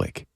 click.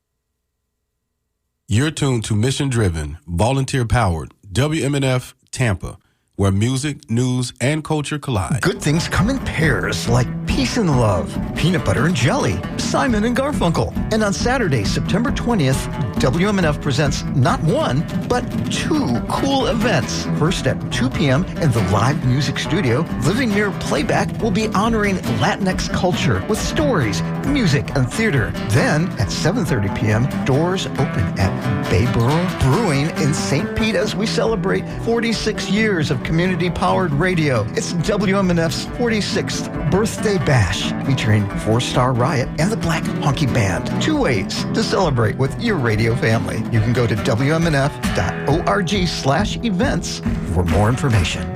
You're tuned to mission-driven, volunteer-powered WMNF Tampa, where music, news, and culture collide. Good things come in pairs, like peace and love, peanut butter and jelly, Simon and Garfunkel. And on Saturday, September 20th, WMNF presents not one, but two cool events. First at 2 p.m. in the live music studio, Living Mirror Playback will be honoring Latinx culture with stories, music, and theater. Then at 7:30 p.m., doors open at Bayboro Brewing in St. Pete as we celebrate 46 years of community-powered radio. It's WMNF's 46th birthday bash, featuring 4-Star Riot and the Black Honky Band. 2 ways to celebrate with your radio family. You can go to WMNF.org/events for more information.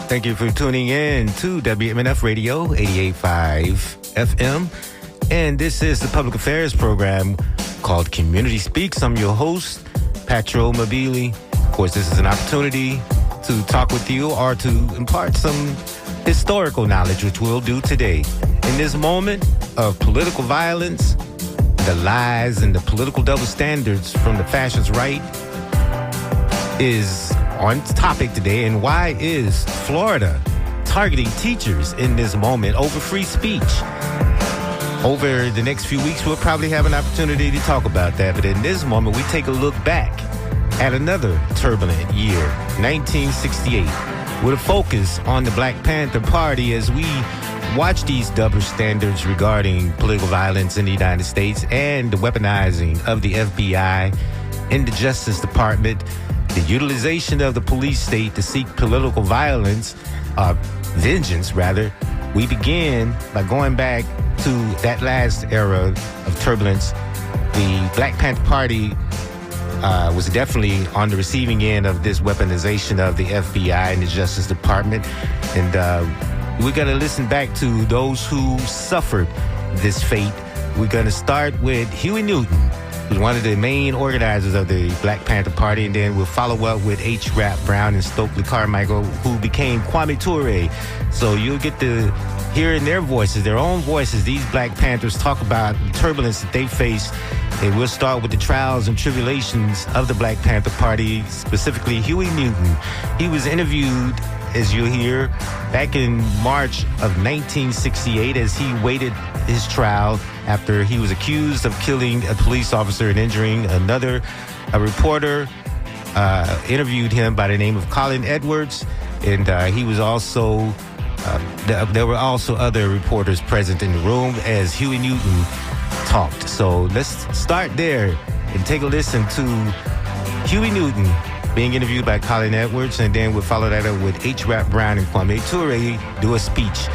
Thank you for tuning in to WMNF Radio 88.5 FM. And this is the public affairs program called Community Speaks. I'm your host, Patro Mabili. Of course, this is an opportunity to talk with you or to impart some historical knowledge, which we'll do today. In this moment of political violence, the lies and the political double standards from the fascist right is on topic today. And why is Florida targeting teachers in this moment over free speech? Over the next few weeks, we'll probably have an opportunity to talk about that. But in this moment, we take a look back at another turbulent year, 1968, with a focus on the Black Panther Party as we watch these double standards regarding political violence in the United States and the weaponizing of the FBI and the Justice Department, the utilization of the police state to seek political vengeance rather. We begin by going back to that last era of turbulence. The Black Panther Party was definitely on the receiving end of this weaponization of the FBI and the Justice Department. And we're going to listen back to those who suffered this fate. We're going to start with Huey Newton, who's one of the main organizers of the Black Panther Party, and then we'll follow up with H. Rap Brown and Stokely Carmichael, who became Kwame Ture. So you'll get to hear in their voices, their own voices, these Black Panthers talk about the turbulence that they face. And we'll start with the trials and tribulations of the Black Panther Party, specifically Huey Newton. He was interviewed, as you'll hear, back in March of 1968 as he waited his trial after he was accused of killing a police officer and injuring another. A reporter interviewed him by the name of Colin Edwards, and he was also, there were also other reporters present in the room as Huey Newton talked. So let's start there and take a listen to Huey Newton being interviewed by Colin Edwards, and then we'll follow that up with H. Rap Brown and Kwame Ture do a speech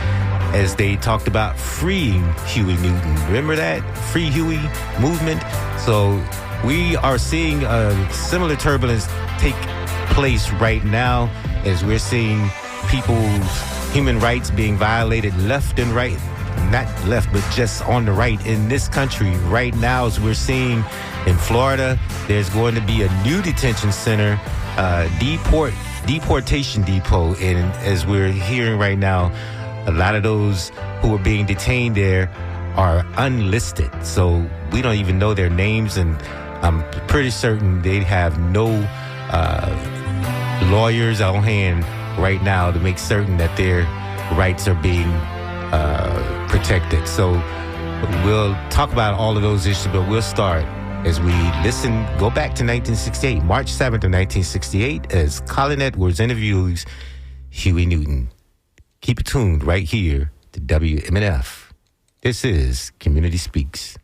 as they talked about freeing Huey Newton. Remember that? Free Huey movement? So we are seeing a similar turbulence take place right now as we're seeing people's human rights being violated left and right. Not left, but just on the right in this country right now. As we're seeing in Florida, there's going to be a new detention center, deportation depot. And as we're hearing right now, a lot of those who are being detained there are unlisted. So we don't even know their names. And I'm pretty certain they have no lawyers on hand right now to make certain that their rights are being protected. So we'll talk about all of those issues, but we'll start as we go back to 1968, March 7th of 1968, as Colin Edwards interviews Huey Newton. Keep it tuned right here to WMNF. This is Community Speaks.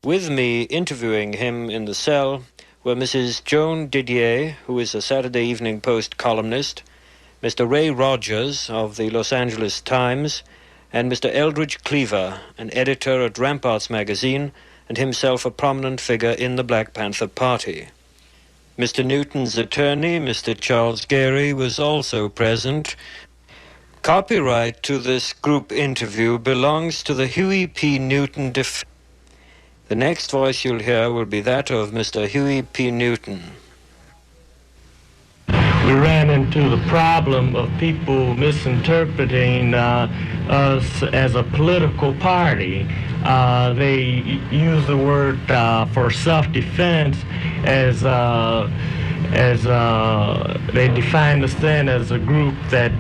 With me interviewing him in the cell were Mrs. Joan Didier, who is a Saturday Evening Post columnist, Mr. Ray Rogers of the Los Angeles Times, and Mr. Eldridge Cleaver, an editor at Ramparts magazine and himself a prominent figure in the Black Panther Party. Mr. Newton's attorney, Mr. Charles Gary, was also present. Copyright to this group interview belongs to the Huey P. Newton defense. The next voice you'll hear will be that of Mr. Huey P. Newton. We ran into the problem of people misinterpreting us as a political party. They use the word for self-defense as they defined us then as a group that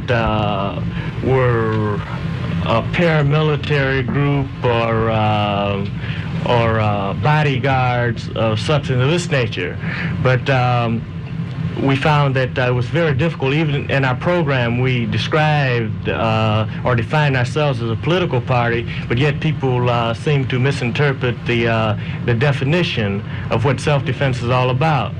were a paramilitary group or bodyguards of something of this nature. But we found that it was very difficult. Even in our program, we described or defined ourselves as a political party, but yet people seem to misinterpret the definition of what self-defense is all about.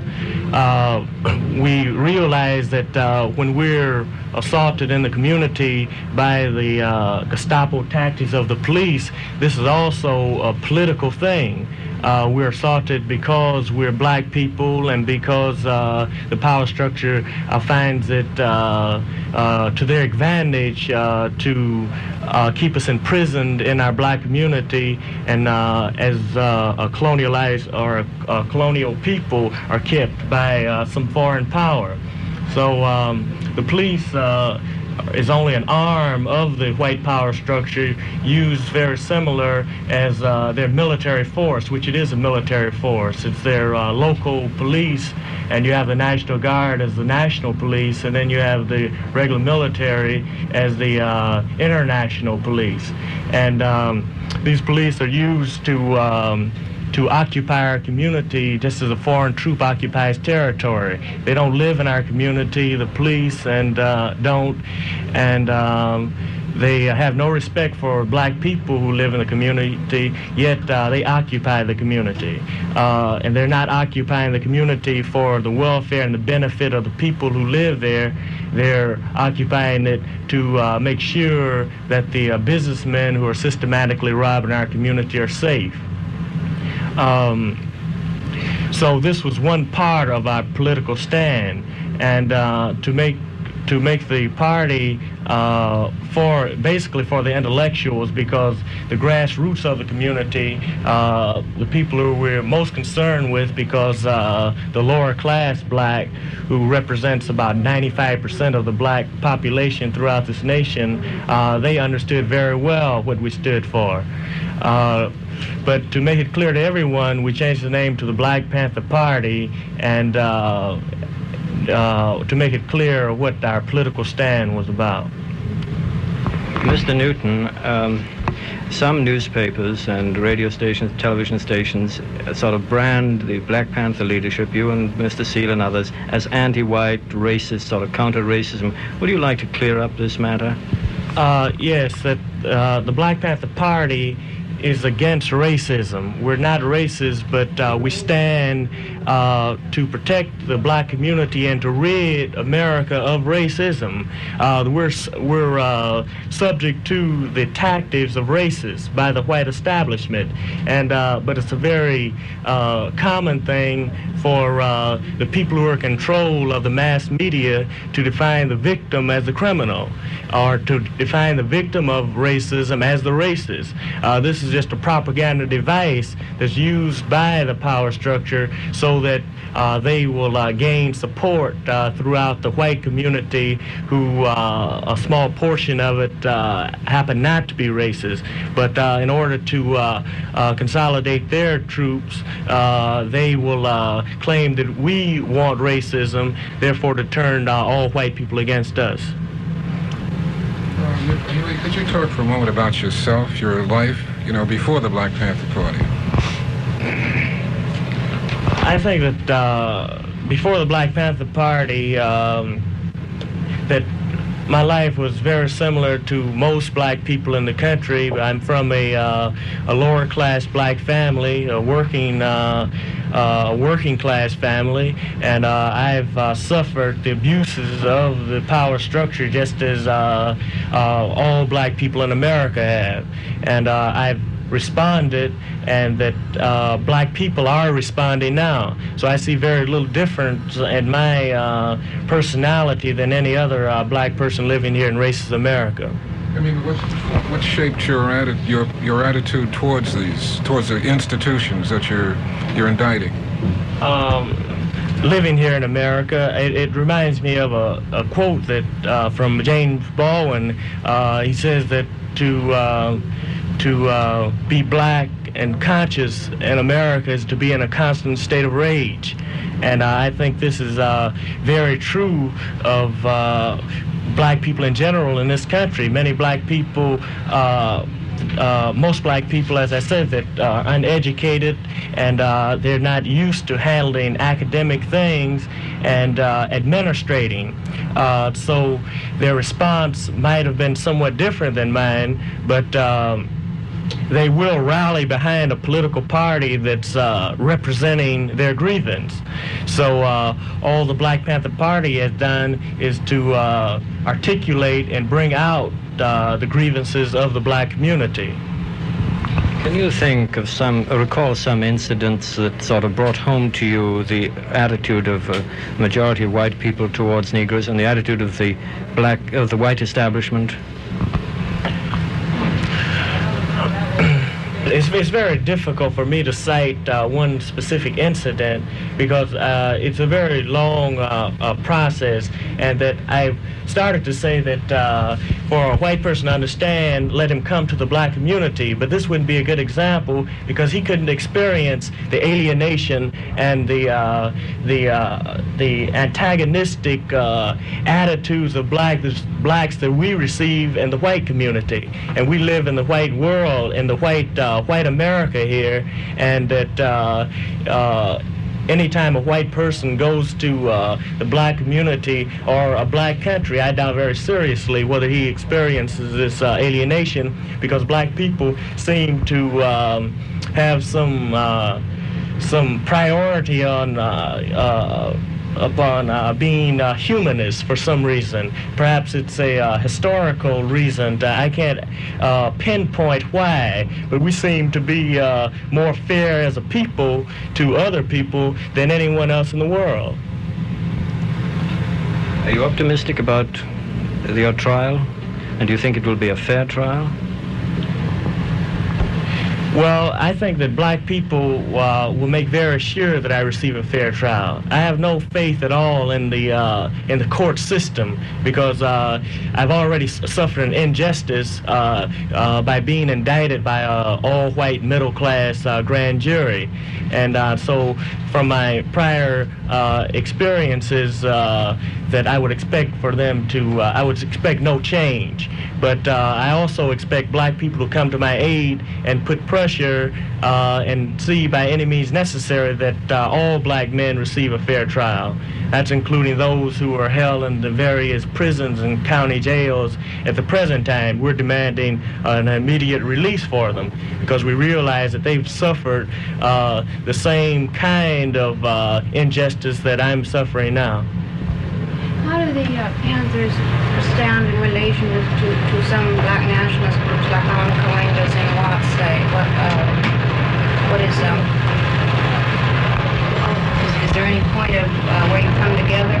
We realize that when we're assaulted in the community by the Gestapo tactics of the police, this is also a political thing. We're assaulted because we're black people and because the power structure finds it to their advantage to keep us imprisoned in our black community, and as a colonialized or a colonial people are kept by some foreign power. So the police is only an arm of the white power structure, used very similar as their military force, which it is a military force. It's their local police, and you have the National Guard as the national police, and then you have the regular military as the international police. And these police are used to occupy our community just as a foreign troop occupies territory. They don't live in our community, the police, and they have no respect for black people who live in the community, yet they occupy the community. And they're not occupying the community for the welfare and the benefit of the people who live there. They're occupying it to make sure that the businessmen who are systematically robbing our community are safe. So this was one part of our political stand, and to make the party basically for the intellectuals, because the grassroots of the community, the people who we're most concerned with, because the lower class black, who represents about 95% of the black population throughout this nation, they understood very well what we stood for. But to make it clear to everyone, we changed the name to the Black Panther Party, and to make it clear what our political stand was about. Mr. Newton, some newspapers and radio stations, television stations, sort of brand the Black Panther leadership, you and Mr. Seal and others, as anti-white, racist, sort of counter-racism. Would you like to clear up this matter? Yes, that the Black Panther Party is against racism. We're not racist, but we stand to protect the black community and to rid America of racism. We're subject to the tactics of racists by the white establishment, and but it's a very common thing for the people who are in control of the mass media to define the victim as the criminal, or to define the victim of racism as the racist. This is just a propaganda device that's used by the power structure so that they will gain support throughout the white community, who a small portion of it happen not to be racist. But in order to consolidate their troops, they will claim that we want racism, therefore to turn all white people against us. Huey, could you talk for a moment about yourself, your life, before the Black Panther Party? I think that before the Black Panther Party, that my life was very similar to most black people in the country. I'm from a lower class black family, a working class family, and I've suffered the abuses of the power structure just as all black people in America have. And I've responded, and that black people are responding now. So I see very little difference in my personality than any other black person living here in racist America. I mean, what shaped your attitude towards the institutions that you're indicting? Living here in America, it reminds me of a quote that from James Baldwin. He says that to be black and conscious in America is to be in a constant state of rage. And I think this is very true of black people in general in this country. Many black people, most black people, as I said, that are uneducated, and they're not used to handling academic things and administrating. So their response might have been somewhat different than mine, but they will rally behind a political party that's representing their grievance. So all the Black Panther Party has done is to articulate and bring out the grievances of the black community. Can you think of recall some incidents that sort of brought home to you the attitude of a majority of white people towards Negroes and the attitude of the white establishment? It's very difficult for me to cite one specific incident because it's a very long process, and that I've started to say that for a white person to understand, let him come to the black community, but this wouldn't be a good example because he couldn't experience the alienation and the antagonistic attitudes of blacks that we receive in the white community, and we live in the white world, in the white America here, and that anytime a white person goes to the black community or a black country, I doubt very seriously whether he experiences this alienation, because black people seem to have some priority upon being humanists for some reason. Perhaps it's a historical reason. I can't pinpoint why, but we seem to be more fair as a people to other people than anyone else in the world. Are you optimistic about your trial? And do you think it will be a fair trial? Well, I think that black people will make very sure that I receive a fair trial. I have no faith at all in the court system, because I've already suffered an injustice by being indicted by an all-white middle-class grand jury, and so from my prior experiences, that I would expect for them to, I would expect no change. But I also expect black people to come to my aid and put pressure and see by any means necessary that all black men receive a fair trial. That's including those who are held in the various prisons and county jails at the present time. We're demanding an immediate release for them because we realize that they've suffered the same kind of injustice that I'm suffering now. How do the Panthers stand in relation to some black nationalist groups like Ron Kalinga's and Watts say? What is there any point of where you come together?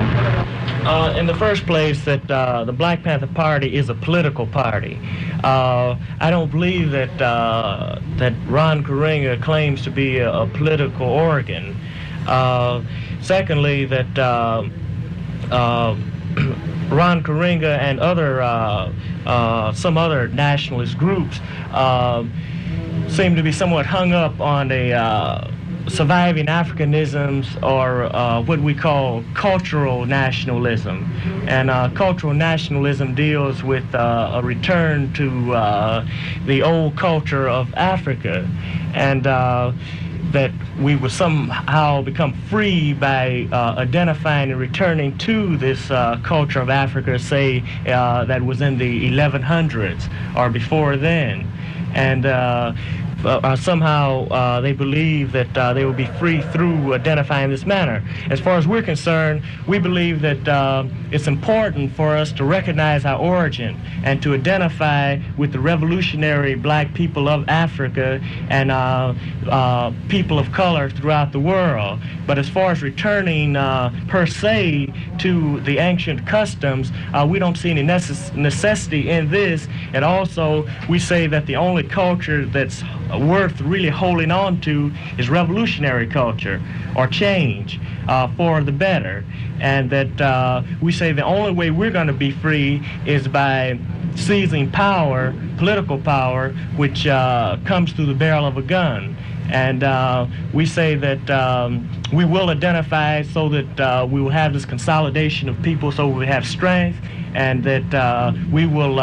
In the first place, that the Black Panther Party is a political party. I don't believe that that Ron Kalinga claims to be a political organ. Secondly, that Ron Kalinga and some other nationalist groups seem to be somewhat hung up on a surviving Africanisms, or what we call cultural nationalism. And cultural nationalism deals with a return to the old culture of Africa, and that we would somehow become free by identifying and returning to this culture of Africa, say, that was in the 1100s or before then. And somehow they believe that they will be free through identifying this manner. As far as we're concerned, we believe that it's important for us to recognize our origin and to identify with the revolutionary black people of Africa and people of color throughout the world. But as far as returning per se to the ancient customs, we don't see any necessity in this. And also, we say that the only culture that's worth really holding on to is revolutionary culture or change for the better. And that we say the only way we're going to be free is by seizing power, political power, which comes through the barrel of a gun. And we say that we will identify so that we will have this consolidation of people so we have strength, and that we will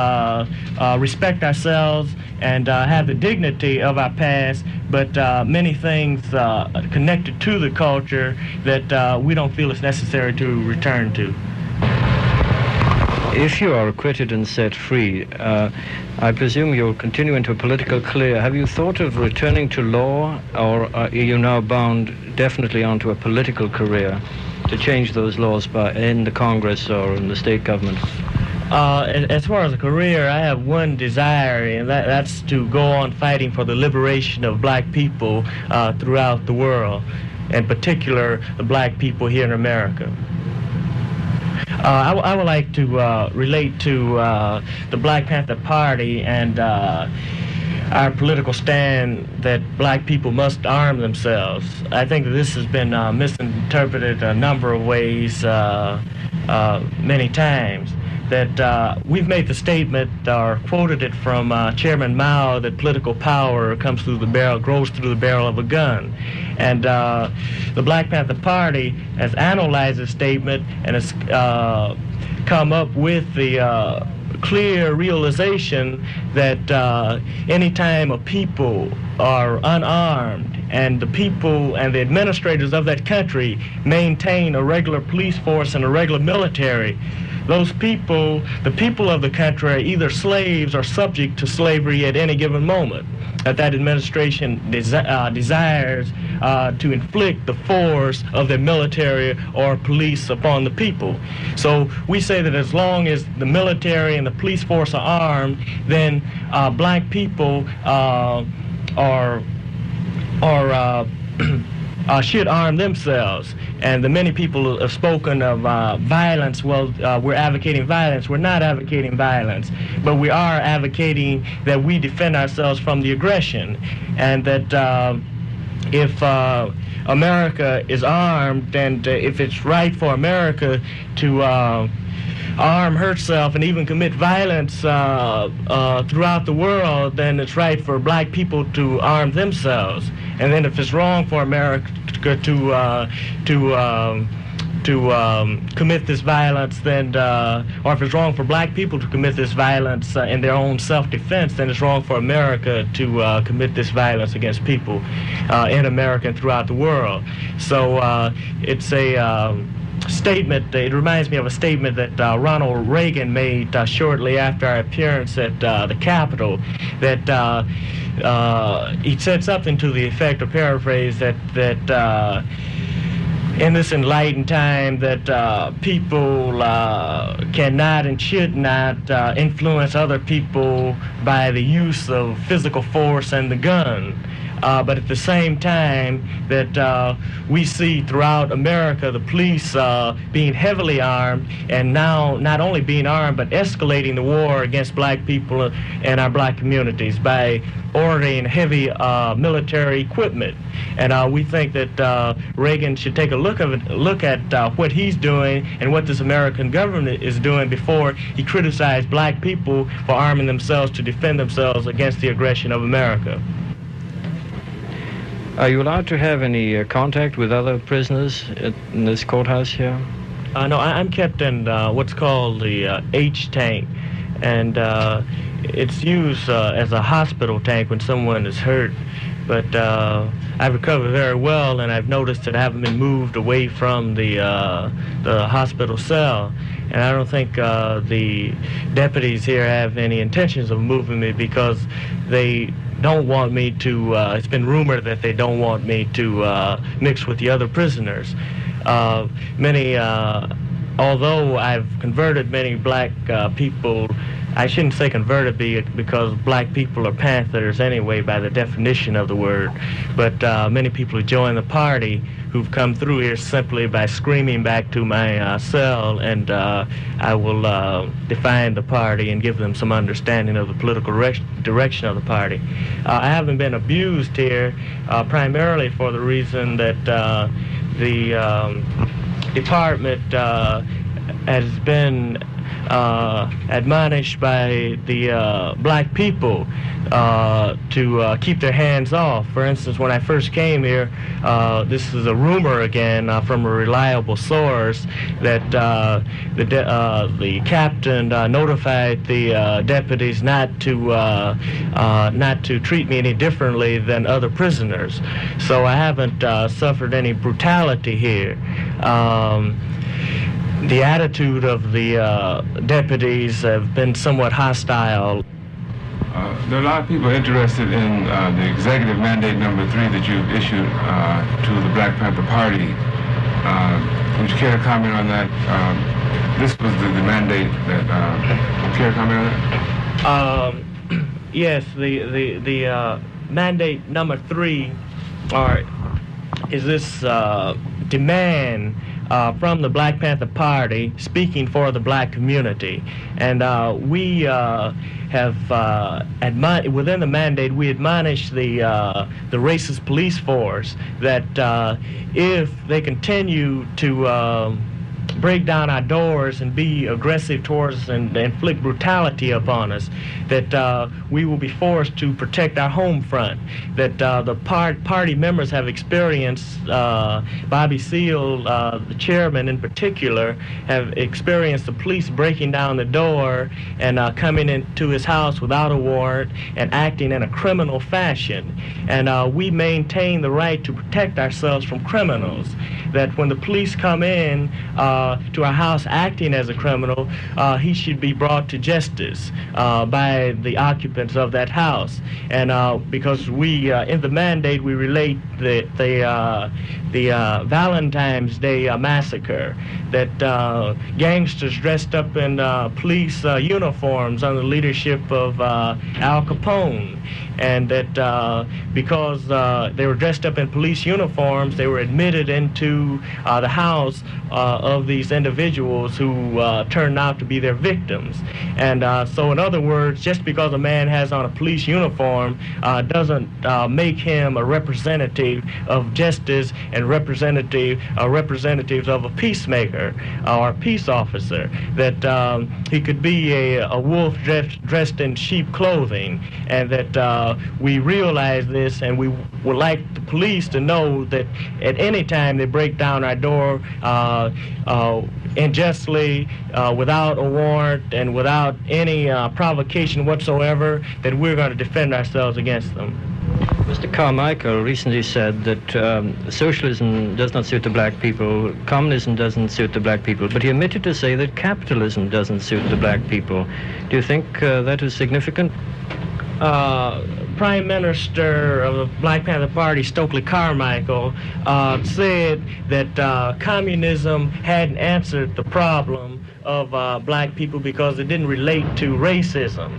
respect ourselves and have the dignity of our past, but many things connected to the culture that we don't feel it's necessary to return to. If you are acquitted and set free, I presume you'll continue into a political career. Have you thought of returning to law, or are you now bound definitely onto a political career to change those laws in the Congress or in the state government? As far as a career, I have one desire, and that's to go on fighting for the liberation of black people throughout the world, in particular the black people here in America. I would like to relate to the Black Panther Party and our political stand that black people must arm themselves. I think that this has been misinterpreted a number of ways many times. That we've made the statement or quoted it from Chairman Mao that political power comes through the barrel, grows through the barrel of a gun. And the Black Panther Party has analyzed the statement and has come up with the clear realization that anytime a people are unarmed and the people and the administrators of that country maintain a regular police force and a regular military, those people, the people of the country, are either slaves or subject to slavery at any given moment. That administration desires to inflict the force of the military or police upon the people. So we say that as long as the military and the police force are armed, then black people should arm themselves. And the many people have spoken of violence. Well, we're advocating violence. We're not advocating violence, but we are advocating that we defend ourselves from the aggression, and that if America is armed, and if it's right for America to arm herself and even commit violence throughout the world, then it's right for black people to arm themselves. And then if it's wrong for America to commit this violence, then, or if it's wrong for black people to commit this violence in their own self-defense, then it's wrong for America to commit this violence against people in America and throughout the world. So it's a statement. It reminds me of a statement that Ronald Reagan made shortly after our appearance at the Capitol, that he said something to the effect, or paraphrase, that in this enlightened time that people cannot and should not influence other people by the use of physical force and the gun. But at the same time that we see throughout America the police being heavily armed, and now not only being armed but escalating the war against black people and our black communities by ordering heavy military equipment. And we think that Reagan should take a look at what he's doing and what this American government is doing before he criticized black people for arming themselves to defend themselves against the aggression of America. Are you allowed to have any contact with other prisoners in this courthouse here? No, I'm kept in what's called the H tank, and it's used as a hospital tank when someone is hurt. But I've recovered very well, and I've noticed that I haven't been moved away from the hospital cell. And I don't think the deputies here have any intentions of moving me, because they don't want me to, it's been rumored that they don't want me to mix with the other prisoners. Although I've converted many black people, I shouldn't say converted because black people are Panthers anyway by the definition of the word, but many people who join the party who've come through here simply by screaming back to my cell, and I will define the party and give them some understanding of the political direction of the party. I haven't been abused here primarily for the reason that the department has been admonished by the black people to keep their hands off. For instance, when I first came here, this is a rumor again from a reliable source that the captain notified the deputies not to treat me any differently than other prisoners. So I haven't suffered any brutality here. The attitude of the deputies have been somewhat hostile. There are a lot of people interested in the executive mandate number 3 that you've issued to the Black Panther Party. Would you care to comment on that? This was the mandate that, would you care to comment on that? Yes, the mandate number 3 is this demand from the Black Panther Party, speaking for the black community. And we have, within the mandate, we admonish the racist police force that if they continue to break down our doors and be aggressive towards us and inflict brutality upon us, that we will be forced to protect our home front, that the party members have experienced, Bobby Seale, the chairman in particular, have experienced the police breaking down the door and coming into his house without a warrant and acting in a criminal fashion. And we maintain the right to protect ourselves from criminals, that when the police come in to our house acting as a criminal, he should be brought to justice by the occupants of that house. And because we, in the mandate, we relate the Valentine's Day massacre, that gangsters dressed up in police uniforms under the leadership of Al Capone, and that because they were dressed up in police uniforms, they were admitted into the house of these individuals who turned out to be their victims. And so in other words, just because a man has on a police uniform doesn't make him a representative of justice and representatives of a peacemaker or a peace officer, that he could be a wolf dressed in sheep clothing, and that we realize this, and we would like the police to know that at any time they break down our door unjustly, without a warrant and without any provocation whatsoever, that we're going to defend ourselves against them. Mr. Carmichael recently said that socialism does not suit the black people, communism doesn't suit the black people, but he omitted to say that capitalism doesn't suit the black people. Do you think that is significant? Prime Minister of the Black Panther Party, Stokely Carmichael, said that communism hadn't answered the problem of black people because it didn't relate to racism.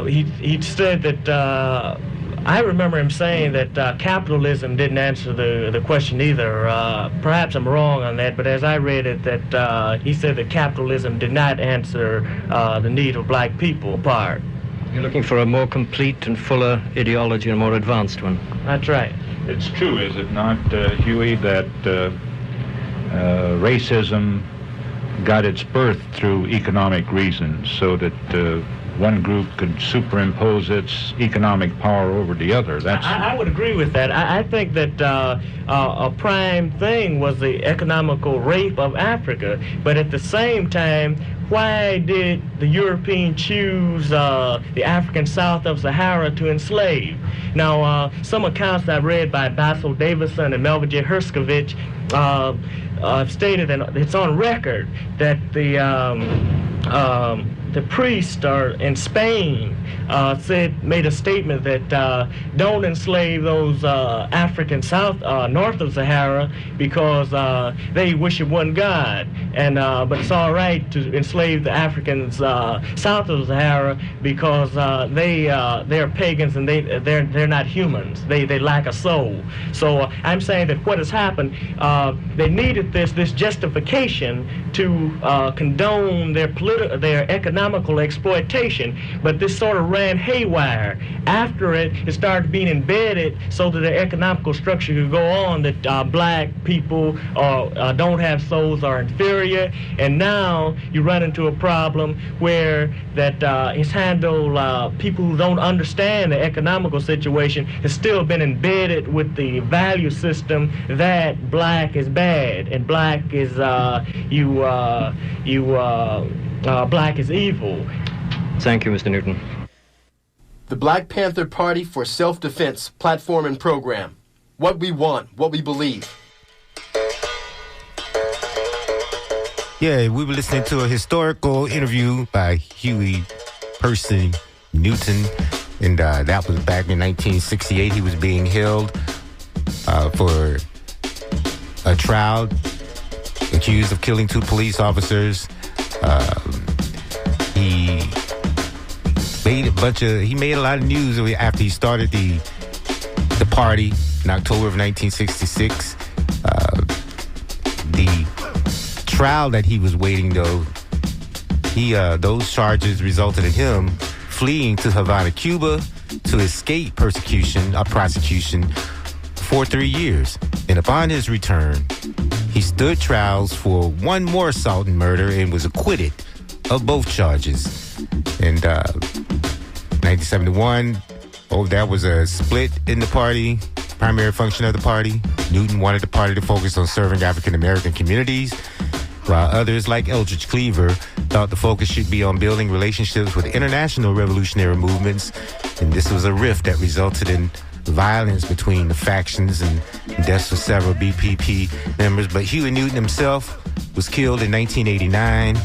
He said that, I remember him saying that capitalism didn't answer the question either. Perhaps I'm wrong on that, but as I read it, that he said that capitalism did not answer the need of black people part. You're looking for a more complete and fuller ideology, and a more advanced one. That's right. It's true, is it not, Huey, that racism got its birth through economic reasons, so that one group could superimpose its economic power over the other? I would agree with that. I think that a prime thing was the economical rape of Africa, but at the same time, why did the European choose the African south of Sahara to enslave? Now, some accounts I've read by Basil Davison and Melvin J. Herskovich stated, and it's on record, that the priest in Spain made a statement that don't enslave those Africans north of Sahara because they worship one God, but it's all right to enslave the Africans south of Sahara because they're pagans and they're not humans. They lack a soul. So I'm saying that what has happened, they needed this justification to condone their economical exploitation, but this sort of ran haywire. After it started being embedded so that the economical structure could go on, that black people don't have souls, are inferior, and now you run into a problem where that it's handled, people who don't understand the economical situation has still been embedded with the value system that black is bad and black is black is evil. Thank you, Mr. Newton. The Black Panther Party for Self-Defense Platform and Program. What we want, what we believe. Yeah, we were listening to a historical interview by Huey Person Newton, and that was back in 1968. He was being held for a trial, accused of killing 2 police officers. He made a lot of news after he started the party in October of 1966. The trial that he was waiting, though, those charges resulted in him fleeing to Havana, Cuba, to escape prosecution for 3 years. And upon his return, he stood trials for 1 more assault and murder and was acquitted of both charges. And 1971, that was a split in the party, primary function of the party. Newton wanted the party to focus on serving African-American communities, while others, like Eldridge Cleaver, thought the focus should be on building relationships with international revolutionary movements. And this was a rift that resulted in violence between the factions and deaths of several BPP members. But Huey Newton himself was killed in 1989.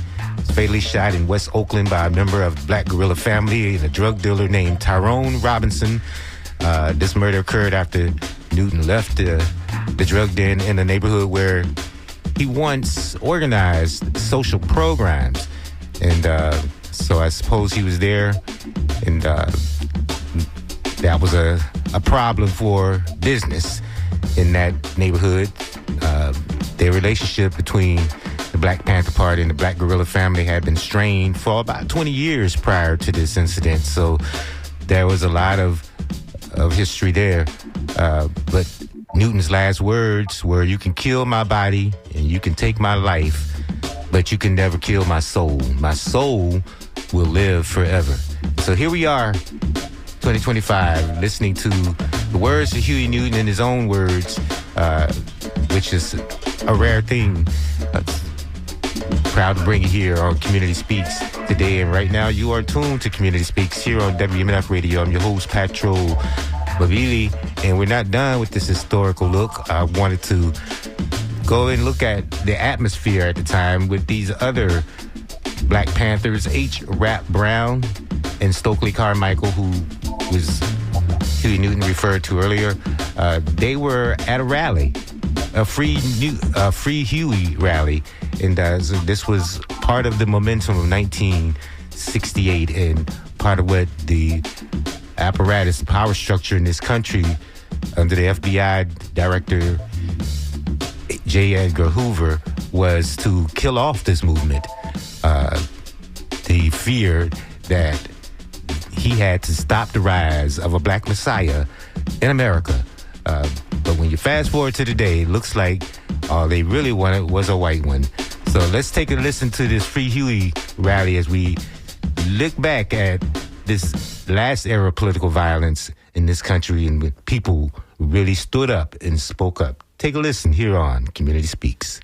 Fatally shot in West Oakland by a member of the Black Guerrilla family and a drug dealer named Tyrone Robinson. This murder occurred after Newton left the drug den in the neighborhood where he once organized social programs. And so I suppose he was there, and that was a problem for business in that neighborhood. Their relationship between the Black Panther Party and the Black Guerrilla family had been strained for about 20 years prior to this incident. So there was a lot of history there. But Newton's last words were, "You can kill my body and you can take my life, but you can never kill my soul. My soul will live forever." So here we are, 2025, listening to the words of Huey Newton in his own words, which is a rare thing. Proud to bring it here on Community Speaks today. And right now, you are tuned to Community Speaks here on WMNF Radio. I'm your host, Patro Babili, and we're not done with this historical look. I wanted to go and look at the atmosphere at the time with these other Black Panthers, H. Rap Brown and Stokely Carmichael, who was Huey Newton referred to earlier. They were at a rally, a Free Huey rally, and so this was part of the momentum of 1968 and part of what the apparatus, the power structure in this country under the FBI Director J. Edgar Hoover was to kill off this movement. He feared that he had to stop the rise of a black messiah in America. But when you fast forward to today, it looks like all they really wanted was a white one. So let's take a listen to this Free Huey rally as we look back at this last era of political violence in this country and when people really stood up and spoke up. Take a listen here on Community Speaks.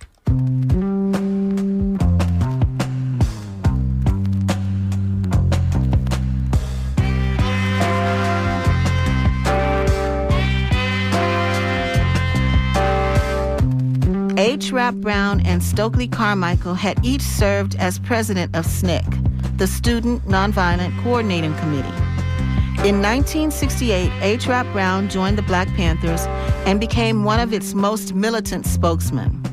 H. Rap Brown and Stokely Carmichael had each served as president of SNCC, the Student Nonviolent Coordinating Committee. In 1968, H. Rap Brown joined the Black Panthers and became one of its most militant spokesmen.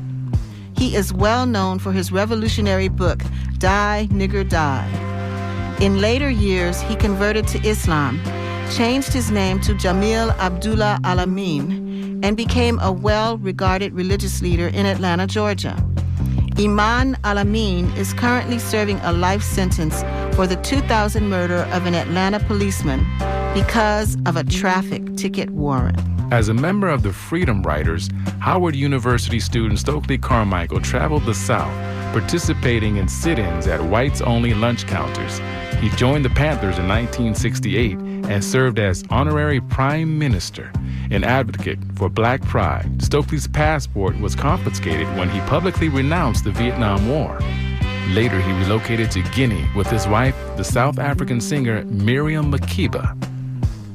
He is well known for his revolutionary book, Die, Nigger, Die. In later years, he converted to Islam, changed his name to Jamil Abdullah Alamin, and became a well-regarded religious leader in Atlanta, Georgia. Iman Alamin is currently serving a life sentence for the 2000 murder of an Atlanta policeman because of a traffic ticket warrant. As a member of the Freedom Riders, Howard University student Stokely Carmichael traveled the South, participating in sit-ins at whites-only lunch counters. He joined the Panthers in 1968 and served as honorary prime minister, an advocate for black pride. Stokely's passport was confiscated when he publicly renounced the Vietnam War. Later, he relocated to Guinea with his wife, the South African singer Miriam Makeba.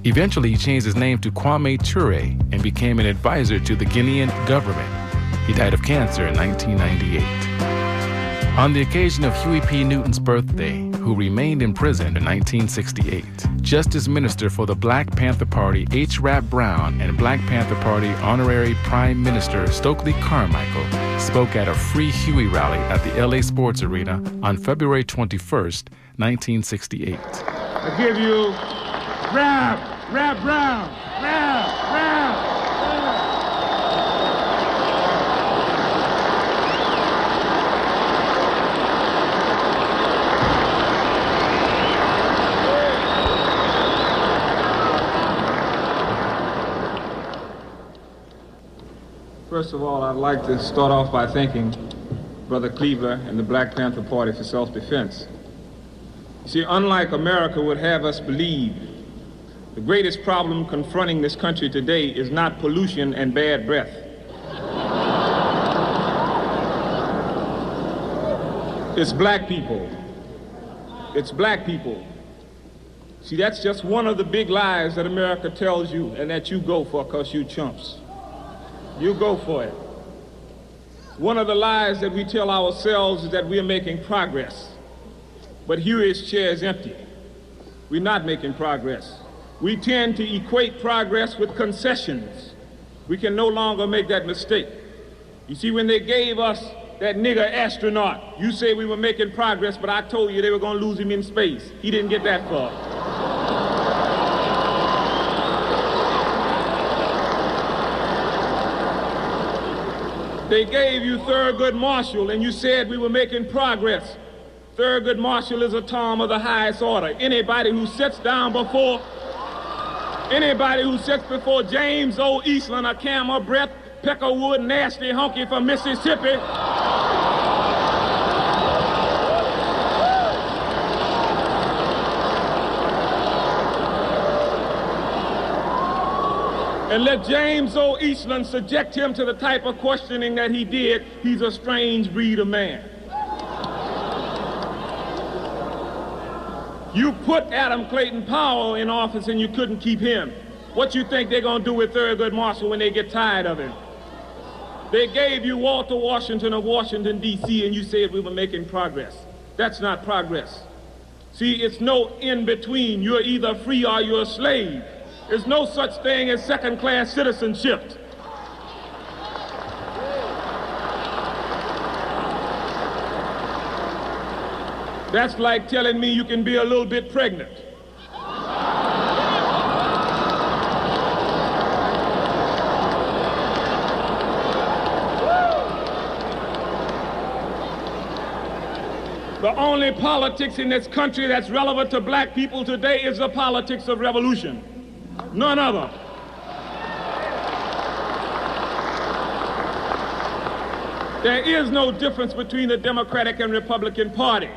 Eventually, he changed his name to Kwame Ture and became an advisor to the Guinean government. He died of cancer in 1998. On the occasion of Huey P. Newton's birthday, who remained in prison in 1968, Justice Minister for the Black Panther Party H. Rap Brown and Black Panther Party Honorary Prime Minister Stokely Carmichael spoke at a Free Huey rally at the LA Sports Arena on February 21st, 1968. I give you Rap Brown, Rap. First of all, I'd like to start off by thanking Brother Cleaver and the Black Panther Party for self-defense. You see, unlike America would have us believe, the greatest problem confronting this country today is not pollution and bad breath. It's black people. It's black people. See, that's just one of the big lies that America tells you and that you go for because you chumps. You go for it. One of the lies that we tell ourselves is that we are making progress. But Huey's chair is empty. We're not making progress. We tend to equate progress with concessions. We can no longer make that mistake. You see, when they gave us that nigger astronaut, you say we were making progress, but I told you they were going to lose him in space. He didn't get that far. They gave you Thurgood Marshall, and you said we were making progress. Thurgood Marshall is a Tom of the highest order. Anybody who sits before James O. Eastland, a camel breath, Peckerwood, nasty honky from Mississippi, and let James O. Eastland subject him to the type of questioning that he did, he's a strange breed of man. You put Adam Clayton Powell in office and you couldn't keep him. What you think they're gonna do with Thurgood Marshall when they get tired of him? They gave you Walter Washington of Washington, D.C., and you said we were making progress. That's not progress. See, it's no in-between. You're either free or you're a slave. There's no such thing as second-class citizenship. That's like telling me you can be a little bit pregnant. The only politics in this country that's relevant to black people today is the politics of revolution. None other. There is no difference between the Democratic and Republican Party.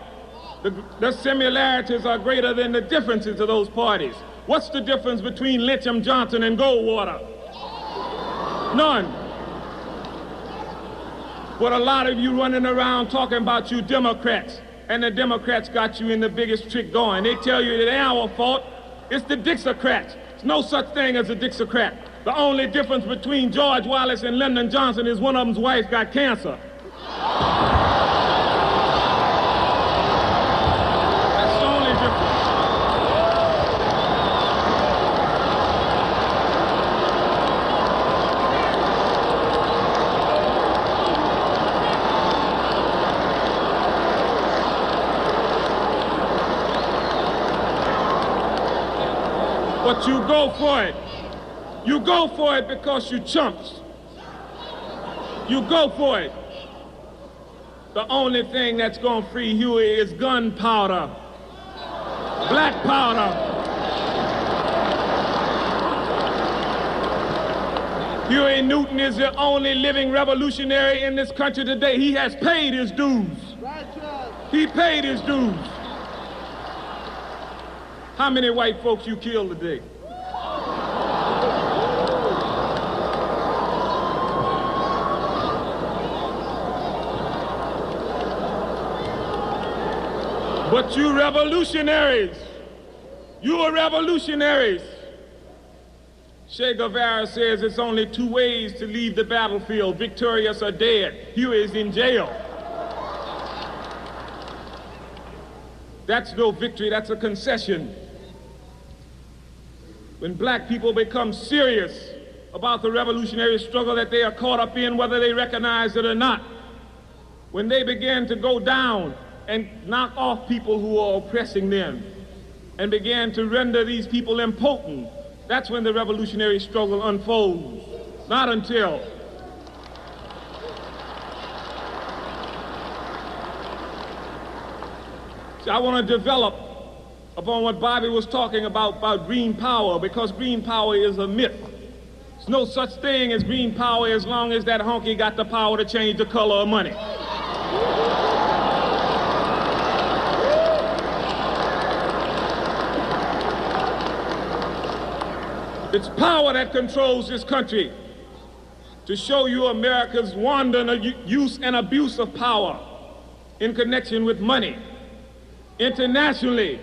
The similarities are greater than the differences of those parties. What's the difference between Lyndon Johnson and Goldwater? None. But a lot of you running around talking about you Democrats, and the Democrats got you in the biggest trick going. They tell you it ain't our fault, it's the Dixiecrats. There's no such thing as a Dixiecrat. The only difference between George Wallace and Lyndon Johnson is one of them's wife got cancer. That's the only difference. But you go for it. You go for it because you chumps. You go for it. The only thing that's gonna free Huey is gunpowder, black powder. Huey Newton is the only living revolutionary in this country today. He has paid his dues. He paid his dues. How many white folks you killed today? But you revolutionaries, you are revolutionaries. Che Guevara says it's only two ways to leave the battlefield, victorious or dead. Huey is in jail. That's no victory, that's a concession. When black people become serious about the revolutionary struggle that they are caught up in, whether they recognize it or not, when they begin to go down and knock off people who are oppressing them and begin to render these people impotent, that's when the revolutionary struggle unfolds. Not until. See, I want to develop upon what Bobby was talking about green power, because green power is a myth. There's no such thing as green power as long as that honky got the power to change the color of money. It's power that controls this country. To show you America's wandering use and abuse of power in connection with money. Internationally,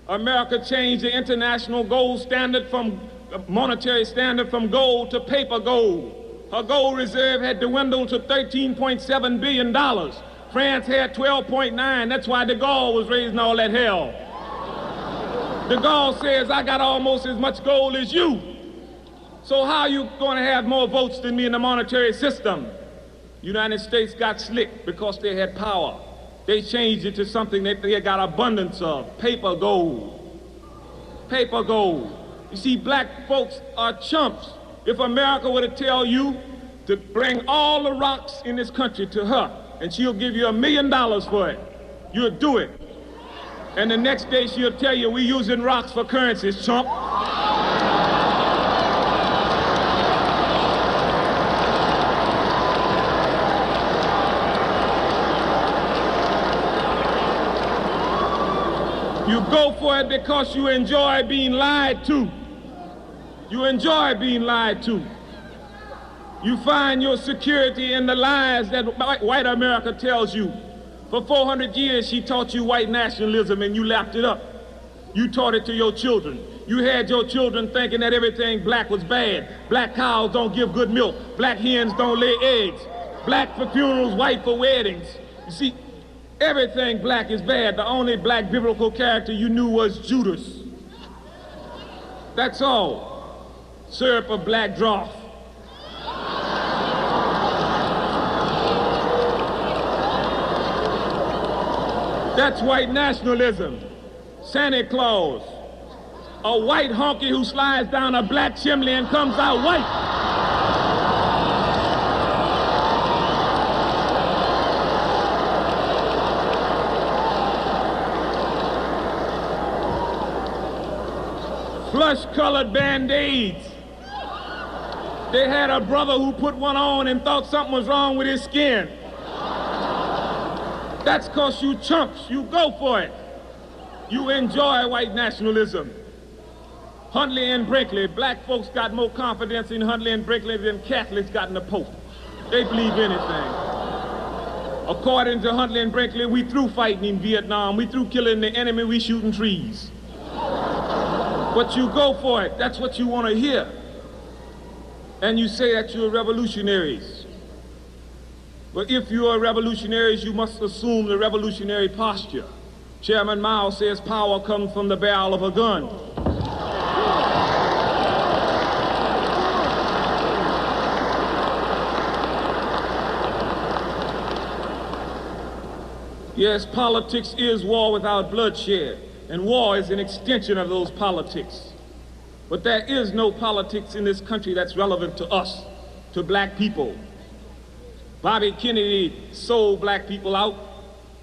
America changed the international gold standard from monetary standard from gold to paper gold. Her gold reserve had dwindled to $13.7 billion. France had 12.9. That's why de Gaulle was raising all that hell. De Gaulle says, I got almost as much gold as you. So how are you going to have more votes than me in the monetary system? United States got slick because they had power. They changed it to something that they got abundance of, paper gold. Paper gold. You see, black folks are chumps. If America were to tell you to bring all the rocks in this country to her, and she'll give you $1 million for it, you'll do it. And the next day she'll tell you, we're using rocks for currencies, chump. You go for it because you enjoy being lied to. You enjoy being lied to. You find your security in the lies that white America tells you. For 400 years, she taught you white nationalism and you lapped it up. You taught it to your children. You had your children thinking that everything black was bad. Black cows don't give good milk. Black hens don't lay eggs. Black for funerals, white for weddings. You see, everything black is bad. The only black biblical character you knew was Judas. That's all. Syrup of black draught. That's white nationalism. Santa Claus. A white honky who slides down a black chimney and comes out white. Flush-colored Band-Aids. They had a brother who put one on and thought something was wrong with his skin. That's because you chumps, you go for it. You enjoy white nationalism. Huntley and Brinkley, black folks got more confidence in Huntley and Brinkley than Catholics got in the Pope. They believe anything. According to Huntley and Brinkley, we through fighting in Vietnam. We through killing the enemy, we shooting trees. But you go for it, that's what you want to hear. and you say that you're revolutionaries. But if you are revolutionaries, you must assume the revolutionary posture. Chairman Mao says power comes from the barrel of a gun. Yes, politics is war without bloodshed, and war is an extension of those politics. But there is no politics in this country that's relevant to us, to black people. Bobby Kennedy sold black people out.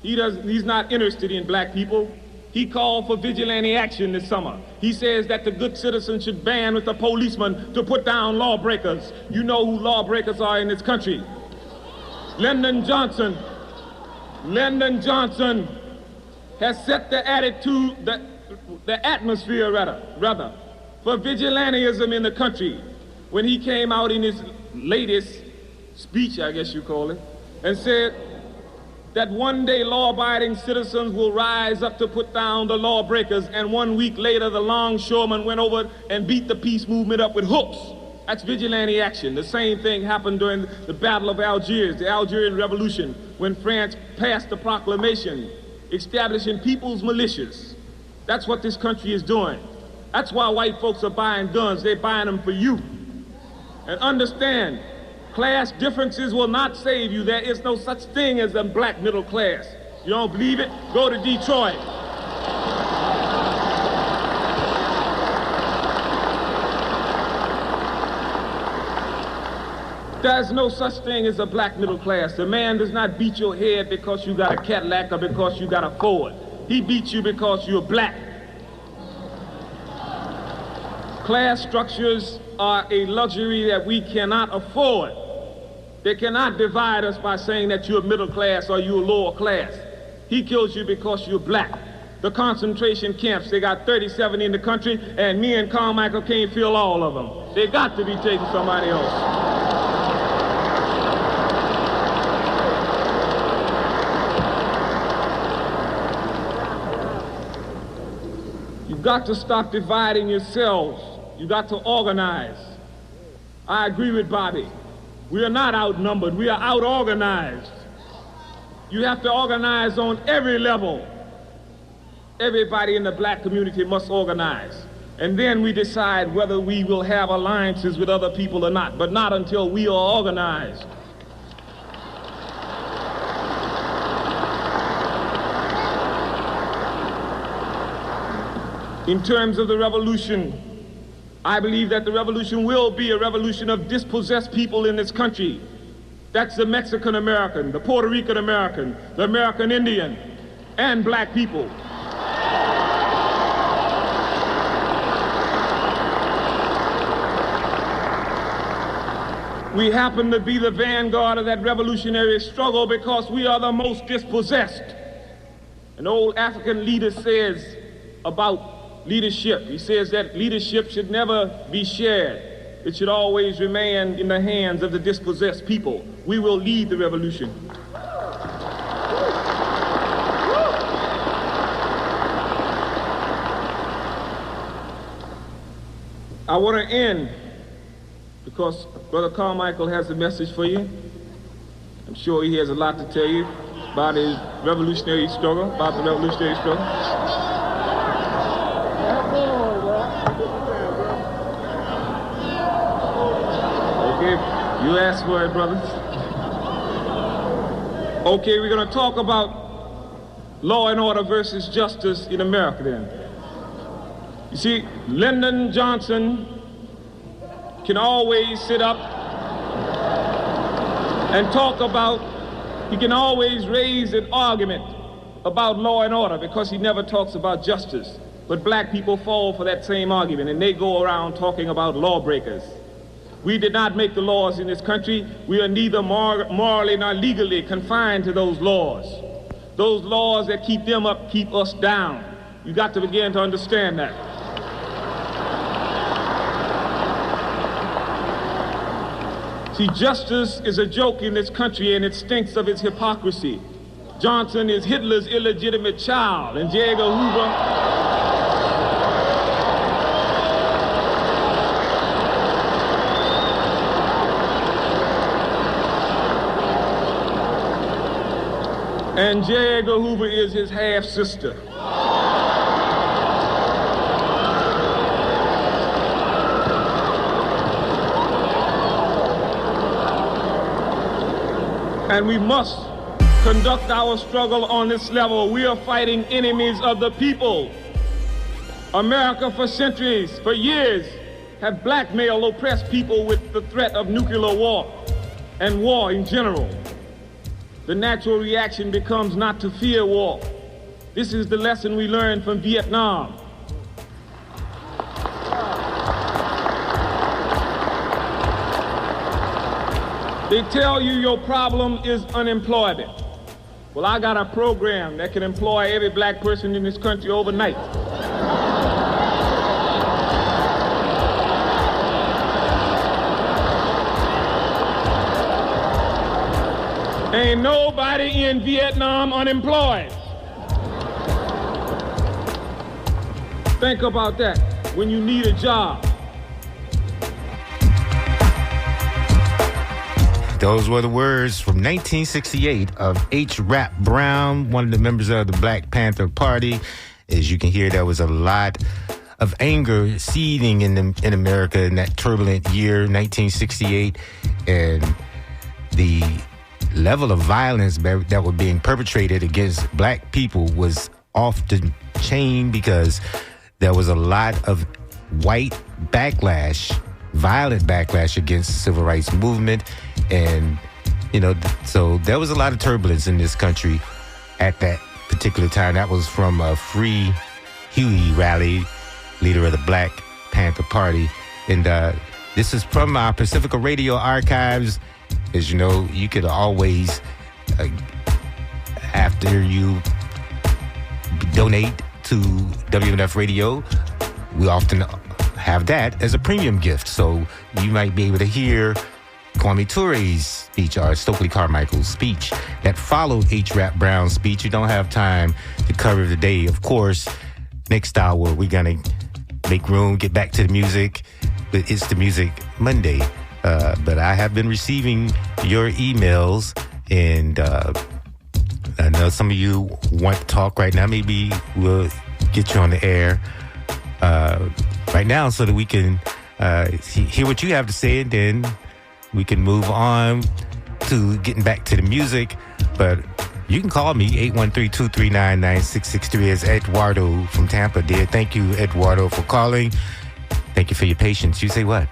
He's not interested in black people. He called for vigilante action this summer. He says that the good citizens should band with the policemen to put down lawbreakers. You know who lawbreakers are in this country. Lyndon Johnson has set the attitude, the atmosphere rather, for vigilantism in the country when he came out in his latest speech, I guess you call it, and said that one day law-abiding citizens will rise up to put down the lawbreakers, and 1 week later the longshoremen went over and beat the peace movement up with hooks. That's vigilante action. The same thing happened during the Battle of Algiers, the Algerian Revolution, when France passed the proclamation establishing people's militias. That's what this country is doing. That's why white folks are buying guns. They're buying them for you. And understand, class differences will not save you. There is no such thing as a black middle class. You don't believe it? Go to Detroit. There's no such thing as a black middle class. The man does not beat your head because you got a Cadillac or because you got a Ford. He beats you because you're black. Class structures are a luxury that we cannot afford. They cannot divide us by saying that you're middle class or you're lower class. He kills you because you're black. The concentration camps, they got 37 in the country, and me and Carmichael can't fill all of them. They got to be taking somebody else. You've got to stop dividing yourselves. You got to organize. I agree with Bobby. We are not outnumbered. We are out-organized. You have to organize on every level. Everybody in the black community must organize. And then we decide whether we will have alliances with other people or not, but not until we are organized. In terms of the revolution, I believe that the revolution will be a revolution of dispossessed people in this country. That's the Mexican American, the Puerto Rican American, the American Indian, and black people. We happen to be the vanguard of that revolutionary struggle because we are the most dispossessed. An old African leader says about leadership. He says that leadership should never be shared. It should always remain in the hands of the dispossessed people. We will lead the revolution. I want to end because Brother Carmichael has a message for you. I'm sure he has a lot to tell you about his revolutionary struggle, about the revolutionary struggle. You asked for it, brothers. Okay, we're going to talk about law and order versus justice in America then. You see, Lyndon Johnson can always sit up and talk about, he can always raise an argument about law and order because he never talks about justice. But black people fall for that same argument and they go around talking about lawbreakers. We did not make the laws in this country. We are neither morally nor legally confined to those laws. Those laws that keep them up keep us down. You got to begin to understand that. See, justice is a joke in this country and it stinks of its hypocrisy. Johnson is Hitler's illegitimate child and J. Edgar Hoover And J. Edgar Hoover is his half-sister. And we must conduct our struggle on this level. We are fighting enemies of the people. America for centuries, for years, have blackmailed oppressed people with the threat of nuclear war and war in general. The natural reaction becomes not to fear war. This is the lesson we learned from Vietnam. They tell you your problem is unemployment. Well, I got a program that can employ every black person in this country overnight. Ain't nobody in Vietnam unemployed. Think about that when you need a job. Those were the words from 1968 of H. Rap Brown, one of the members of the Black Panther Party. As you can hear, there was a lot of anger seething in America in that turbulent year, 1968, and the level of violence that were being perpetrated against black people was off the chain because there was a lot of white backlash, violent backlash against the civil rights movement. And, so there was a lot of turbulence in this country at that particular time. That was from a Free Huey rally, leader of the Black Panther Party. And this is from our Pacifica Radio archives. As you know, you could always, after you donate to WMNF Radio, we often have that as a premium gift. So you might be able to hear Kwame Ture's speech or Stokely Carmichael's speech that followed H. Rap Brown's speech. You don't have time to cover the day. Of course, next hour, we're going to make room, get back to the music. It's the Music Monday. But I have been receiving your emails, and I know some of you want to talk right now. Maybe we'll get you on the air right now so that we can hear what you have to say, and then we can move on to getting back to the music. But you can call me, 813-239-9663. As Eduardo from Tampa did. Thank you, Eduardo, for calling. Thank you for your patience. You say what?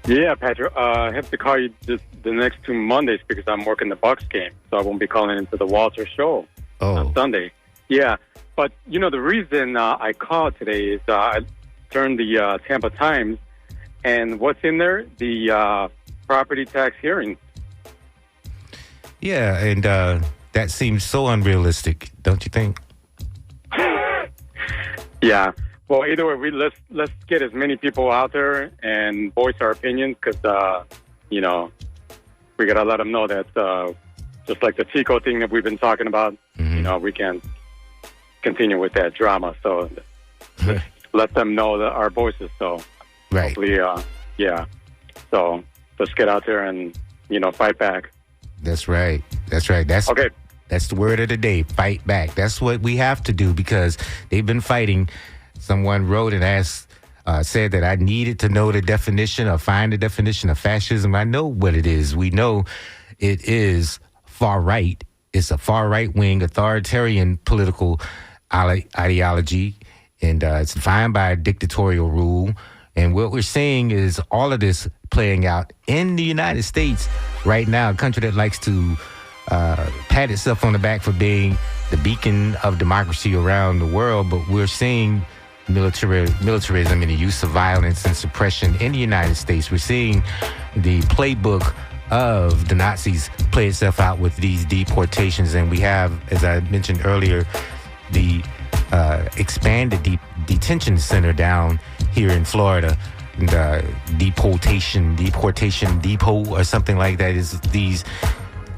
Yeah, Patrick, I have to call you the next 2 Mondays because I'm working the Bucks game, so I won't be calling into the Walter show on Sunday. Yeah, but, the reason I called today is I turned the Tampa Times, and what's in there? The property tax hearing. Yeah, and that seems so unrealistic, don't you think? Yeah. Well, either way, let's get as many people out there and voice our opinions because, we got to let them know that just like the Tico thing that we've been talking about, we can't continue with that drama. So let them know that our voices. So hopefully, So let's get out there and, fight back. That's right. That's right. That's okay. That's the word of the day. Fight back. That's what we have to do because they've been fighting. Someone wrote and said that I needed to know the definition or find the definition of fascism. I know what it is. We know it is far right. It's a far right wing authoritarian political ideology, and it's defined by a dictatorial rule. And what we're seeing is all of this playing out in the United States right now, a country that likes to pat itself on the back for being the beacon of democracy around the world. But we're seeing militarism and the use of violence and suppression in the United States. We're seeing the playbook of the Nazis play itself out with these deportations. And we have, as I mentioned earlier, the expanded detention center down here in Florida, and deportation depot or something like that is these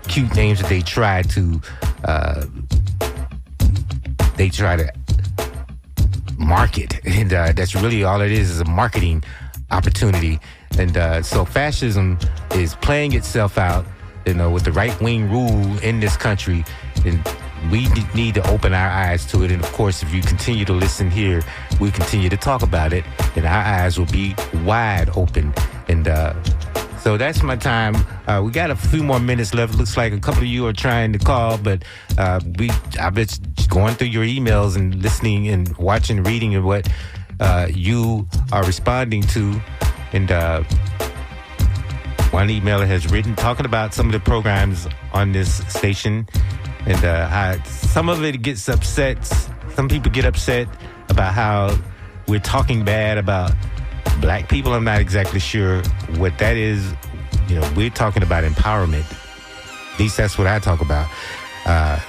cute names that they try to market, and that's really all it is a marketing opportunity. And so fascism is playing itself out, with the right-wing rule in this country. And we need to open our eyes to it. And of course, if you continue to listen here, we continue to talk about it, and our eyes will be wide open. And so that's my time. We got a few more minutes left. Looks like a couple of you are trying to call, but I've been going through your emails and listening and watching, reading, and what you are responding to. And one emailer has written talking about some of the programs on this station, and some of it gets upset. Some people get upset about how we're talking bad about black people. I'm not exactly sure what that is. You know, we're talking about empowerment. At least that's what I talk about.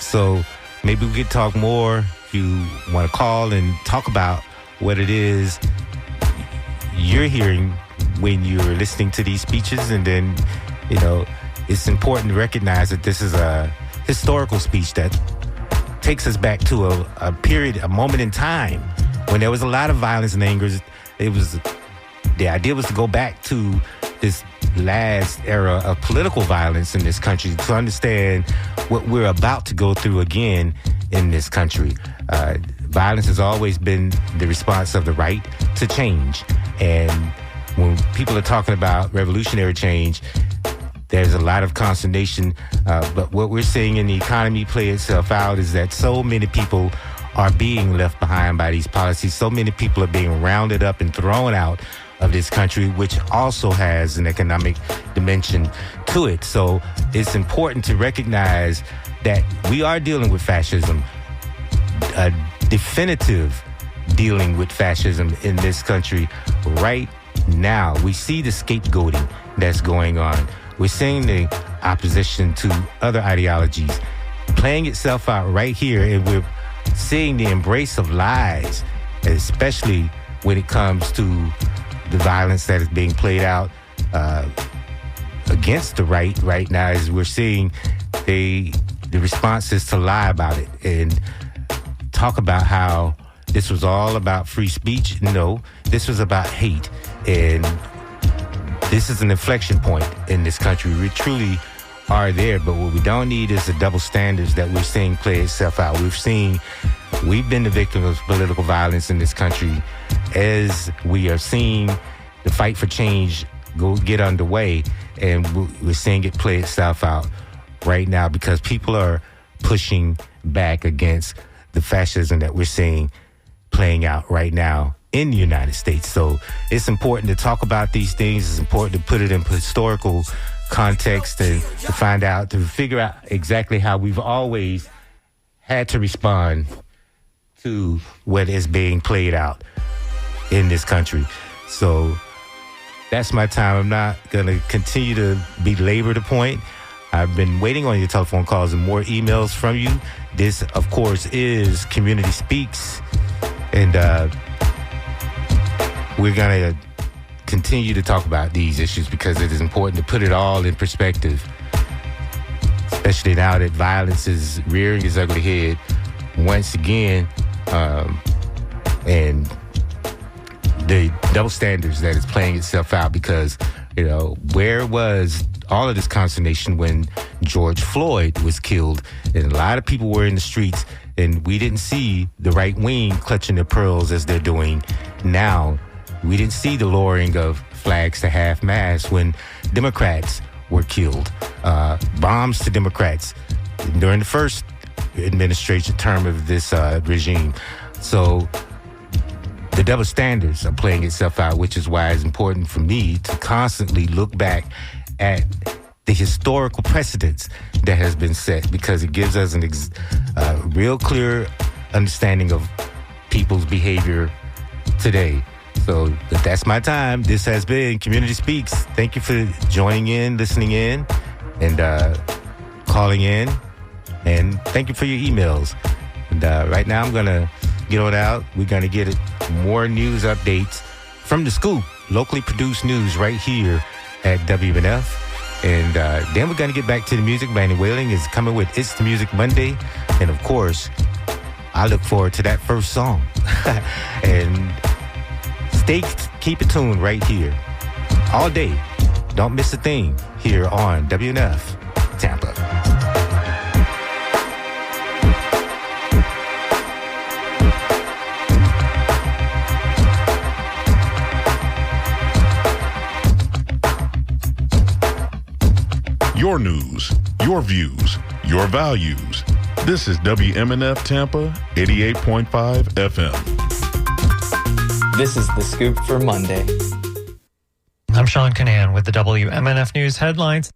So maybe we could talk more. If you want to call and talk about what it is you're hearing when you're listening to these speeches. And then, you know, it's important to recognize that this is a historical speech that takes us back to a period, a moment in time when there was a lot of violence and anger. The idea was to go back to this last era of political violence in this country to understand what we're about to go through again in this country. Violence has always been the response of the right to change. And when people are talking about revolutionary change, there's a lot of consternation. But what we're seeing in the economy play itself out is that so many people are being left behind by these policies. So many people are being rounded up and thrown out of this country, which also has an economic dimension to it. So it's important to recognize that we are dealing with fascism, a definitive dealing with fascism in this country right now. We see the scapegoating that's going on. We're seeing the opposition to other ideologies playing itself out right here, and we're seeing the embrace of lies, especially when it comes to the violence that is being played out against the right now. As we're seeing the response is to lie about it and talk about how this was all about free speech. No, this was about hate. And this is an inflection point in this country. We truly are there, but what we don't need is the double standards that we're seeing play itself out. We've been the victim of political violence in this country. As we are seeing the fight for change get underway, and we're seeing it play itself out right now because people are pushing back against the fascism that we're seeing playing out right now in the United States. So it's important to talk about these things. It's important to put it in historical context and to find out, to figure out exactly how we've always had to respond to what is being played out in this country. So that's my time. I'm not going to continue to belabor the point. I've been waiting on your telephone calls and more emails from you. This, of course, is Community Speaks. And we're going to continue to talk about these issues because it is important to put it all in perspective, especially now that violence is rearing its ugly head once again, and the double standards that is playing itself out. Because, you know, where was all of this consternation when George Floyd was killed? And a lot of people were in the streets, and we didn't see the right wing clutching their pearls as they're doing now. We didn't see the lowering of flags to half-mast when Democrats were killed. Bombs to Democrats during the first administration term of this regime. So the double standards are playing itself out, which is why it's important for me to constantly look back at the historical precedents that has been set, because it gives us a real clear understanding of people's behavior today. So that's my time. This has been Community Speaks. Thank you for joining in, listening in, and calling in. And thank you for your emails. And right now I'm going to get on out. We're going to get more news updates from the scoop, locally produced news right here at WMNF. And then we're going to get back to the music. Manny Whaling is coming with It's the Music Monday. And of course, I look forward to that first song. And keep it tuned right here all day. Don't miss a thing here on WMNF Tampa. your news, your views, your values. This is WMNF Tampa 88.5 FM. This is The Scoop for Monday. I'm Sean Canan with the WMNF News headlines.